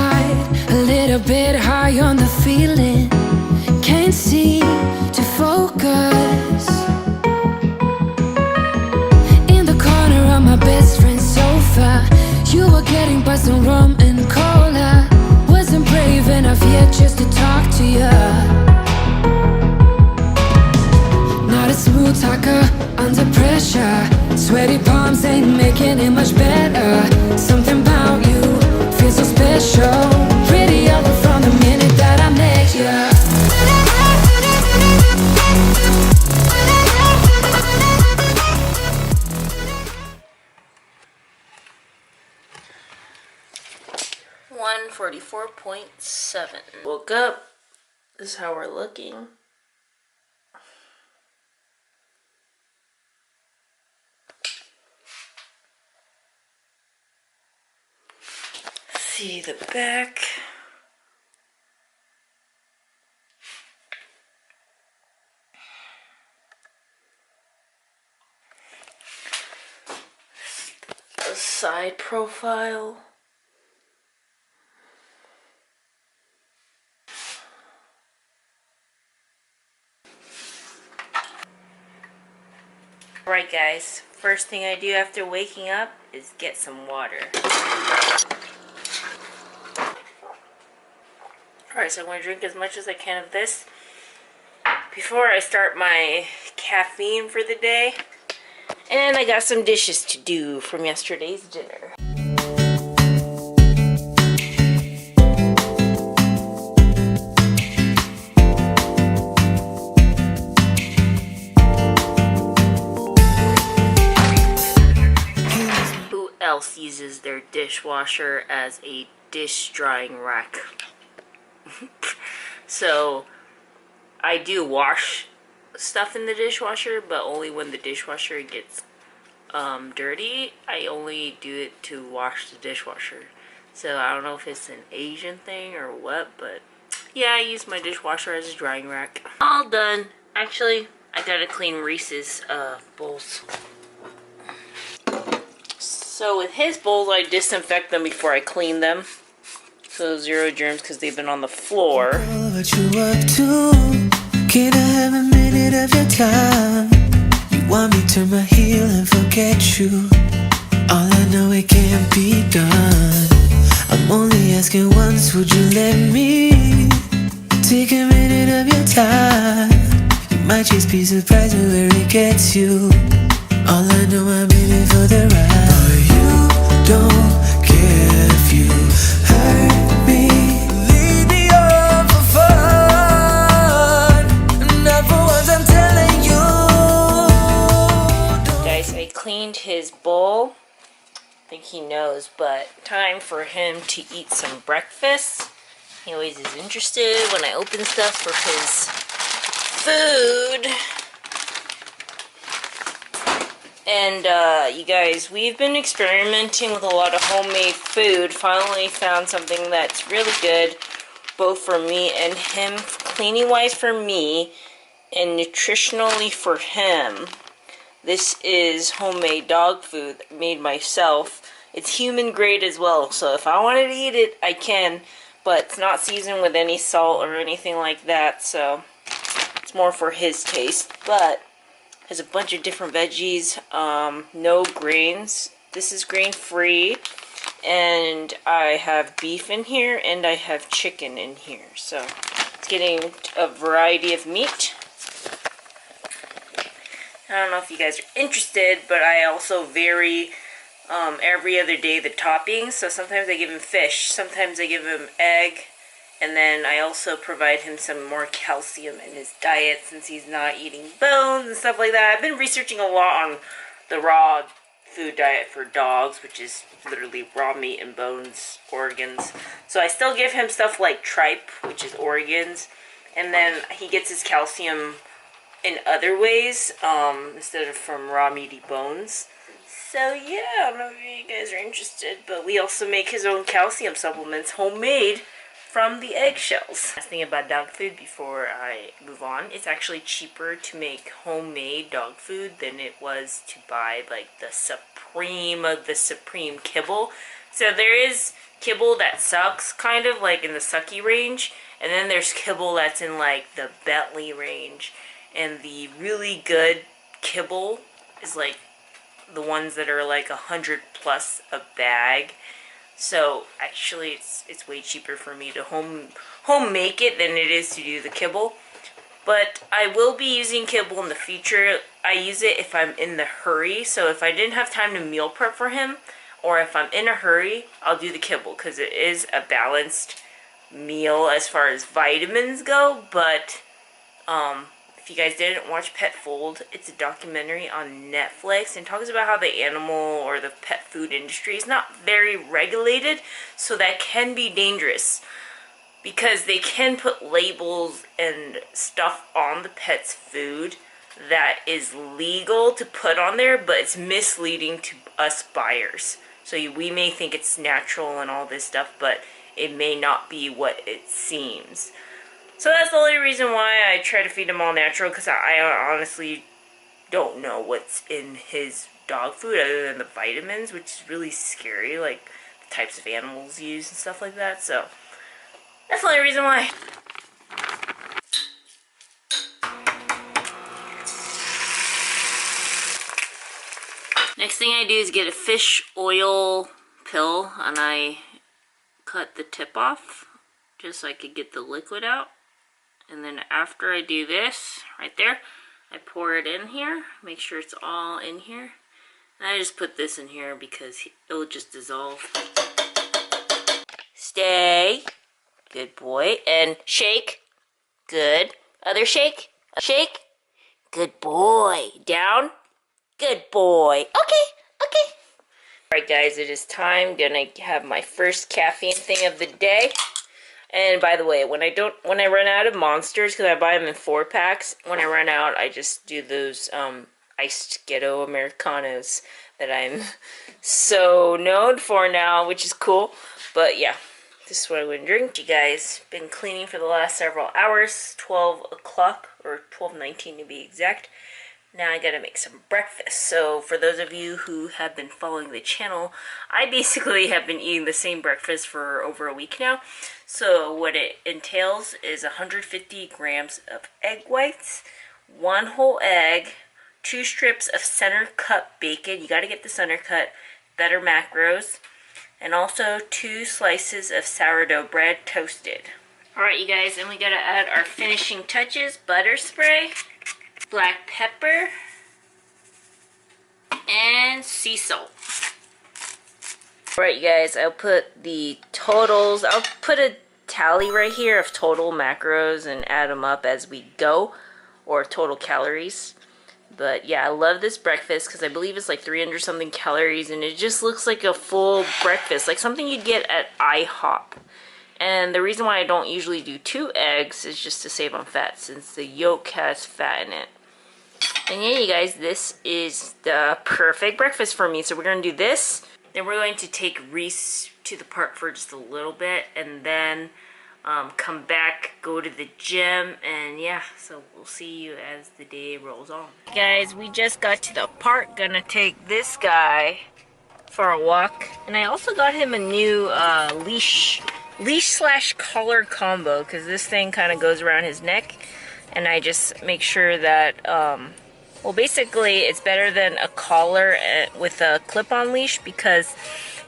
side, a little bit high on the feeling. Can't seem to focus. In the corner of my best friend's sofa, you were getting buzzed on rum and cola. Wasn't brave enough yet just to talk to you. Not a smooth talker under pressure. Sweaty palms ain't making it much better. Something about you feels so special. Pretty other from the minute that I met you. 144.7. Woke up. This is how we're looking. See the back. The side profile. Alright guys, first thing I do after waking up is get some water. Alright, so I'm going to drink as much as I can of this before I start my caffeine for the day. And I got some dishes to do from yesterday's dinner. Who else uses their dishwasher as a dish drying rack? So I do wash stuff in the dishwasher, but only when the dishwasher gets dirty. I only do it to wash the dishwasher. So I don't know if it's an Asian thing or what, but yeah, I use my dishwasher as a drying rack. All done. Actually, I gotta clean Reese's bowls. So with his bowls, I disinfect them before I clean them. So 0 germs because they've been on the floor. What you up to? Can I have a minute of your time? You want me to turn my heel and forget you? All I know, it can't be done. I'm only asking once, would you let me take a minute of your time? You might just be surprised at where it gets you. All I know, I'm in it for the ride. But you don't care if you hurt me. Lead me on for fun. Not for once, I'm telling you. Guys, I cleaned his bowl. I think he knows, but time for him to eat some breakfast. He always is interested when I open stuff for his food. And you guys, we've been experimenting with a lot of homemade food. Finally found something that's really good, both for me and him, cleaning wise for me, and nutritionally for him. This is homemade dog food made myself. It's human grade as well, so if I wanted to eat it, I can, but it's not seasoned with any salt or anything like that, so it's more for his taste. But has a bunch of different veggies, no grains. This is grain free, and I have beef in here, and I have chicken in here. So it's getting a variety of meat. I don't know if you guys are interested, but I also vary every other day the toppings. So sometimes I give him fish, sometimes I give him egg, and then I also provide him some more calcium in his diet since he's not eating bones and stuff like that. I've been researching a lot on the raw food diet for dogs, which is literally raw meat and bones, organs. So I still give him stuff like tripe, which is organs, and then he gets his calcium in other ways instead of from raw meaty bones. So yeah, I don't know if you guys are interested, but we also make his own calcium supplements, homemade, from the eggshells. Last thing about dog food before I move on, it's actually cheaper to make homemade dog food than it was to buy like the supreme of the supreme kibble. So there is kibble that sucks, kind of like in the sucky range, and then there's kibble that's in like the Bentley range. And the really good kibble is like the ones that are like 100 plus a bag. So actually it's way cheaper for me to home make it than it is to do the kibble. But I will be using kibble in the future. I use it if I'm in the hurry. So if I didn't have time to meal prep for him, or if I'm in a hurry, I'll do the kibble because it is a balanced meal as far as vitamins go. But if you guys didn't watch Pet Fold, it's a documentary on Netflix and talks about how the animal or the pet food industry is not very regulated, so that can be dangerous because they can put labels and stuff on the pet's food that is legal to put on there, but it's misleading to us buyers. So we may think it's natural and all this stuff, but it may not be what it seems. So that's the only reason why I try to feed him all natural, because I honestly don't know what's in his dog food other than the vitamins, which is really scary, like the types of animals used and stuff like that. So that's the only reason why. Next thing I do is get a fish oil pill, and I cut the tip off just so I could get the liquid out. And then after I do this, right there, I pour it in here, make sure it's all in here. And I just put this in here because it'll just dissolve. Stay. Good boy. And shake. Good. Other shake. Shake. Good boy. Down. Good boy. Okay. Alright guys, it is time. Gonna have my first caffeine thing of the day. And by the way, when I run out of monsters, because I buy them in 4-packs, when I run out, I just do those iced ghetto Americanos that I'm so known for now, which is cool. But yeah, this is what I'm going to drink. You guys, been cleaning for the last several hours, 12 o'clock, or 12:19 to be exact. Now I gotta make some breakfast. So for those of you who have been following the channel, I basically have been eating the same breakfast for over a week now. So what it entails is 150 grams of egg whites, 1 whole egg, 2 strips of center cut bacon. You gotta get the center cut, better macros, and also 2 slices of sourdough bread toasted. Alright you guys, and we gotta add our finishing touches, butter spray, black pepper, and sea salt. Alright you guys, I'll put the totals, I'll put a tally right here of total macros and add them up as we go, or total calories. But yeah, I love this breakfast because I believe it's like 300 something calories, and it just looks like a full breakfast, like something you'd get at IHOP. And the reason why I don't usually do 2 eggs is just to save on fat, since the yolk has fat in it. And yeah, you guys, this is the perfect breakfast for me. So we're going to do this. Then we're going to take Reese to the park for just a little bit. And then come back, go to the gym. And yeah, so we'll see you as the day rolls on. Guys, we just got to the park. Gonna take this guy for a walk. And I also got him a new leash / collar combo, because this thing kind of goes around his neck. And I just make sure that, well, basically it's better than a collar with a clip-on leash, because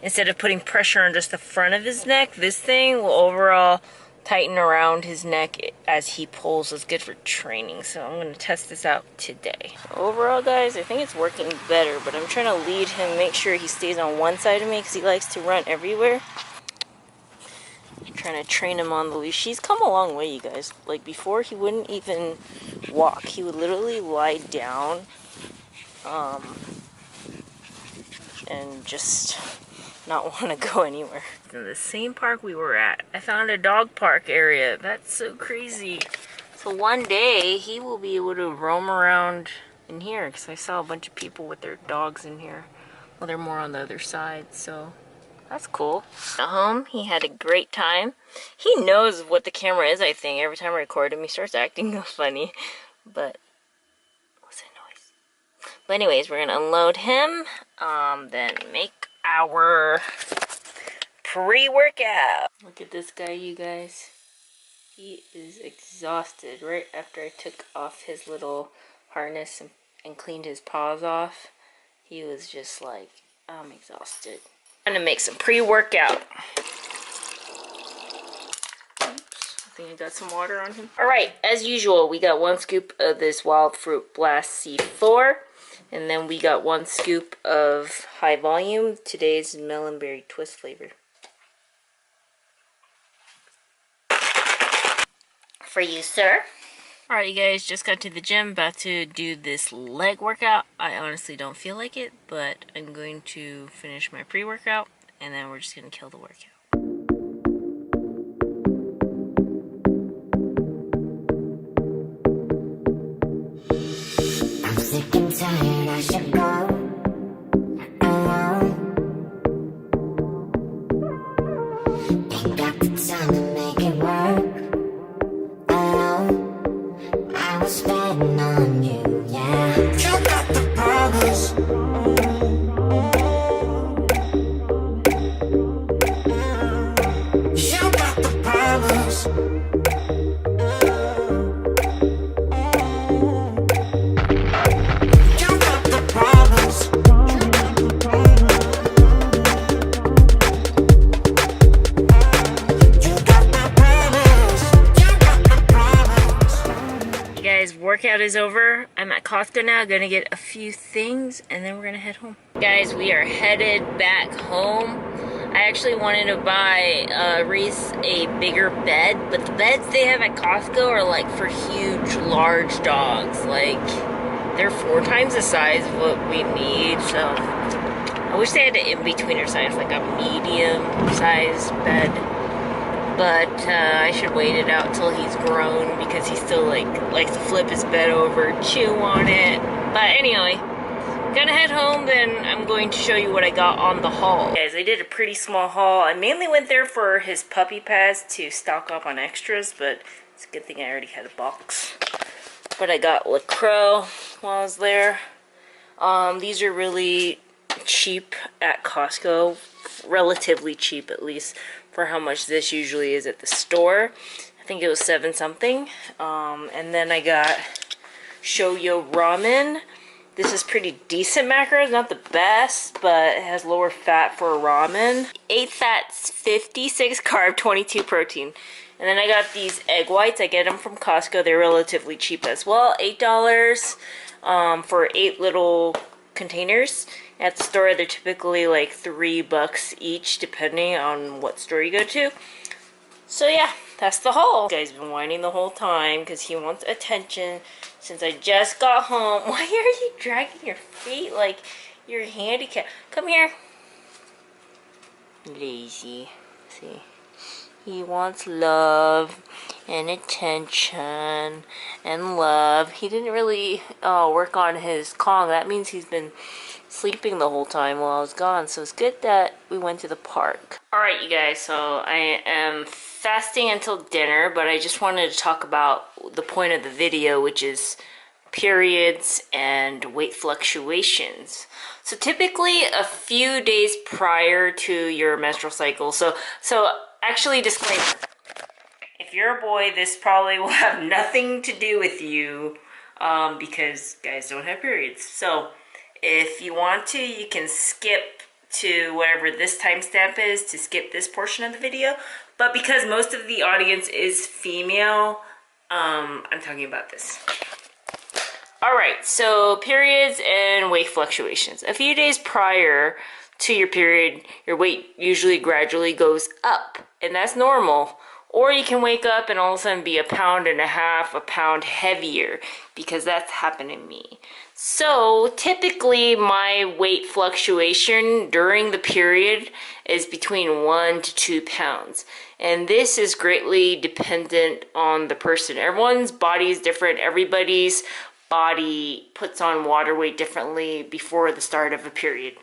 instead of putting pressure on just the front of his neck, this thing will overall tighten around his neck as he pulls. It's good for training, so I'm going to test this out today. Overall, guys, I think it's working better, but I'm trying to lead him, make sure he stays on one side of me, because he likes to run everywhere. Trying to train him on the leash. He's come a long way, you guys. Like before, he wouldn't even walk. He would literally lie down and just not want to go anywhere. In the same park we were at, I found a dog park area. That's so crazy. So one day he will be able to roam around in here, because I saw a bunch of people with their dogs in here. Well, they're more on the other side, so that's cool. At home, he had a great time. He knows what the camera is, I think. Every time I record him, he starts acting funny. But, what's that noise? But anyways, we're going to unload him. Then make our pre-workout. Look at this guy, you guys. He is exhausted. Right after I took off his little harness and cleaned his paws off, he was just like, I'm exhausted. I'm gonna make some pre-workout. I think I got some water on him. Alright, as usual, we got 1 scoop of this Wild Fruit Blast C4. And then we got 1 scoop of High Volume. Today's Melon Berry Twist flavor. For you, sir. Alright, you guys, just got to the gym. About to do this leg workout. I honestly don't feel like it, but I'm going to finish my pre-workout. And then we're just going to kill the workout. Sick and tired, I should go alone. Ain't got the time to make it work alone. I was betting on you, yeah. You got the promise. You got the promise. Workout is over. I'm at Costco now, gonna get a few things and then we're gonna head home. Guys, we are headed back home. I actually wanted to buy Reese a bigger bed, but the beds they have at Costco are like for huge, large dogs. Like, they're 4 times the size of what we need, so I wish they had an in-betweener size, like a medium-sized bed. But I should wait it out till he's grown because he still likes to flip his bed over, chew on it. But anyway, gonna head home, then I'm going to show you what I got on the haul. Guys, I did a pretty small haul. I mainly went there for his puppy pads to stock up on extras, but it's a good thing I already had a box. But I got LaCroix while I was there. These are really cheap at Costco, relatively cheap at least, for how much this usually is at the store. I think it was 7 something. And then I got Shoyo Ramen. This is pretty decent macros, not the best, but it has lower fat for a ramen. 8 fats, 56 carb, 22 protein. And then I got these egg whites. I get them from Costco. They're relatively cheap as well. $8 for 8 little containers. At the store, they're typically like $3 each, depending on what store you go to. So yeah, that's the haul. This guy's been whining the whole time because he wants attention since I just got home. Why are you dragging your feet like you're handicapped? Come here. Lazy. See? He wants love and attention and love. He didn't really work on his Kong. That means he's been sleeping the whole time while I was gone. So it's good that we went to the park. Alright, you guys. So I am fasting until dinner, but I just wanted to talk about the point of the video, which is periods and weight fluctuations. So typically a few days prior to your menstrual cycle. So actually, disclaimer. If you're a boy, this probably will have nothing to do with you because guys don't have periods. So if you want to, you can skip to whatever this timestamp is to skip this portion of the video. But because most of the audience is female, I'm talking about this. Alright, so periods and weight fluctuations. A few days prior to your period, your weight usually gradually goes up, and that's normal. Or you can wake up and all of a sudden be 1.5 pounds, a pound heavier, because that's happened to me. So typically my weight fluctuation during the period is between 1 to 2 pounds. And this is greatly dependent on the person. Everyone's body is different. Everybody's body puts on water weight differently before the start of a period.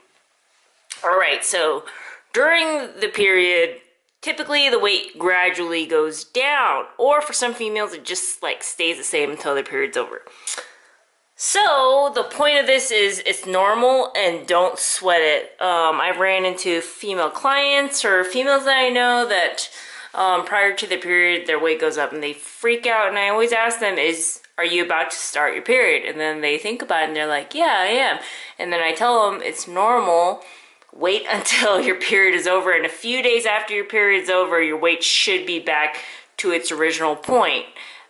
Alright, so during the period, typically the weight gradually goes down, or for some females it just like stays the same until their period's over. So the point of this is it's normal and don't sweat it. I ran into female clients or females that I know that prior to the period their weight goes up and they freak out, and I always ask them, are you about to start your period? And then they think about it and they're like, yeah, I am. And then I tell them it's normal. Wait until your period is over, and a few days after your period is over, your weight should be back to its original point.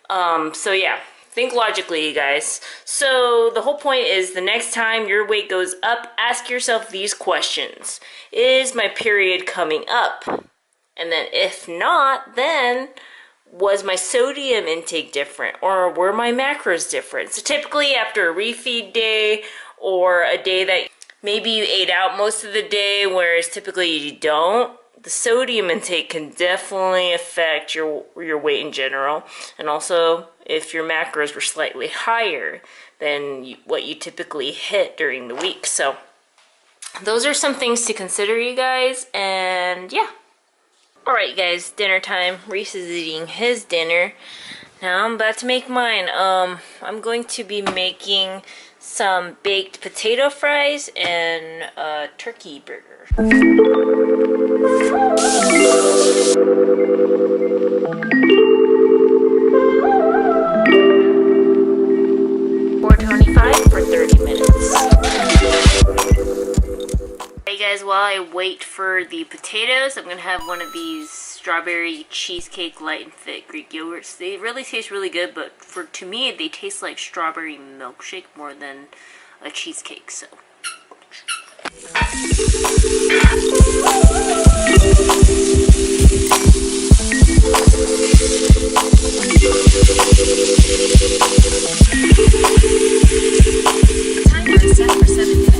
So yeah. Think logically, you guys. So the whole point is the next time your weight goes up, ask yourself these questions. Is my period coming up? And then if not, then was my sodium intake different? Or were my macros different? So typically after a refeed day or a day that maybe you ate out most of the day, whereas typically you don't, the sodium intake can definitely affect your weight in general. And also if your macros were slightly higher than what you typically hit during the week. So those are some things to consider, you guys. And yeah. Alright guys, dinner time. Reese is eating his dinner. Now I'm about to make mine. I'm going to be making some baked potato fries and a turkey burger. 425 for 30 minutes. Hey guys, while I wait for the potatoes, I'm gonna have one of these strawberry cheesecake light and fit Greek yogurts. They really taste really good, but to me they taste like strawberry milkshake more than a cheesecake. So timer is set for 7 minutes.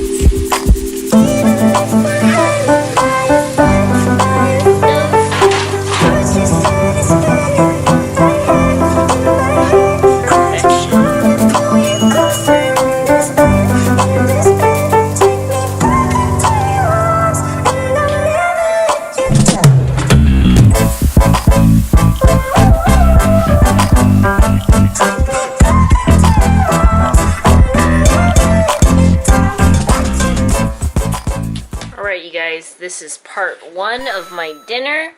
This is part 1 of my dinner.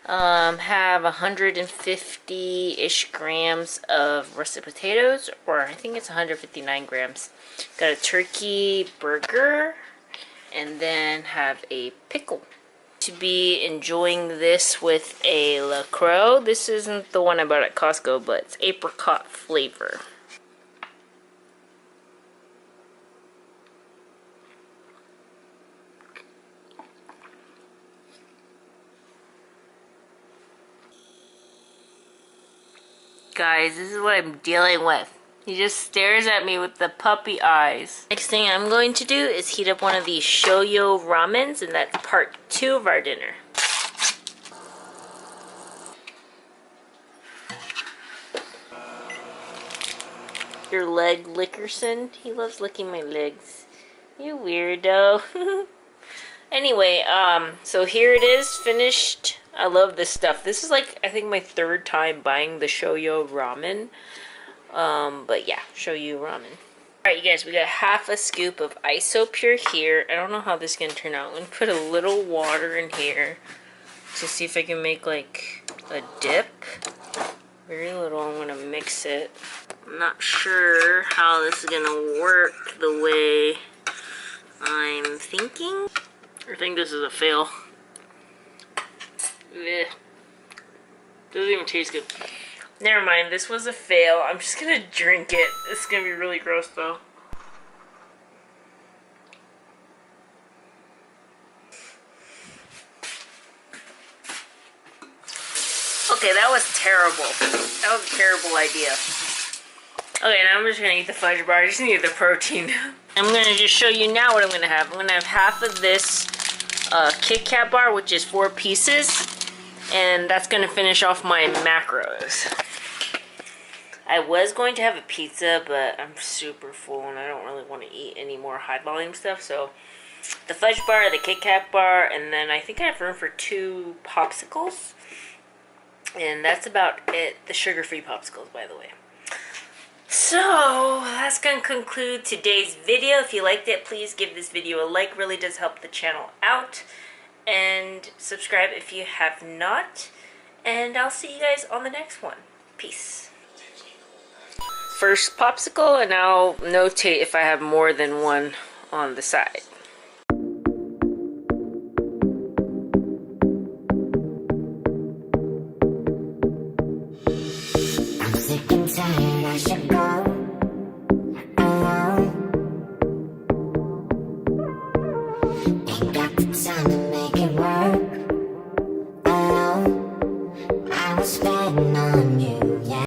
Have 150-ish grams of russet potatoes, or I think it's 159 grams. Got a turkey burger, and then have a pickle. To be enjoying this with a LaCroix. This isn't the one I bought at Costco, but it's apricot flavor. Guys, this is what I'm dealing with. He just stares at me with the puppy eyes. Next thing I'm going to do is heat up one of these shoyu ramens, and that's part 2 of our dinner. Your leg lickerson. He loves licking my legs. You weirdo. Anyway, so here it is, finished. I love this stuff. This is like, I think my 3rd time buying the shoyu ramen. But yeah, shoyu ramen. Alright, you guys, we got half a scoop of isopure here. I don't know how this is gonna turn out. I'm gonna put a little water in here to see if I can make like a dip. Very little. I'm gonna mix it. I'm not sure how this is gonna work the way I'm thinking. I think this is a fail. Ugh. Doesn't even taste good. Never mind, this was a fail. I'm just gonna drink it. It's gonna be really gross though. Okay, that was terrible. That was a terrible idea. Okay, now I'm just gonna eat the fudge bar. I just need the protein. I'm gonna just show you now what I'm gonna have. I'm gonna have half of this Kit Kat bar, which is 4 pieces, and that's gonna finish off my macros. I was going to have a pizza, but I'm super full and I don't really want to eat any more high volume stuff, so the fudge bar, the Kit Kat bar, and then I think I have room for 2 popsicles, and that's about it. The sugar-free popsicles, by the way. So that's going to conclude today's video. If you liked it, please give this video a like. Really does help the channel out. And subscribe if you have not. And I'll see you guys on the next one. Peace. First popsicle, and I'll notate if I have more than one on the side.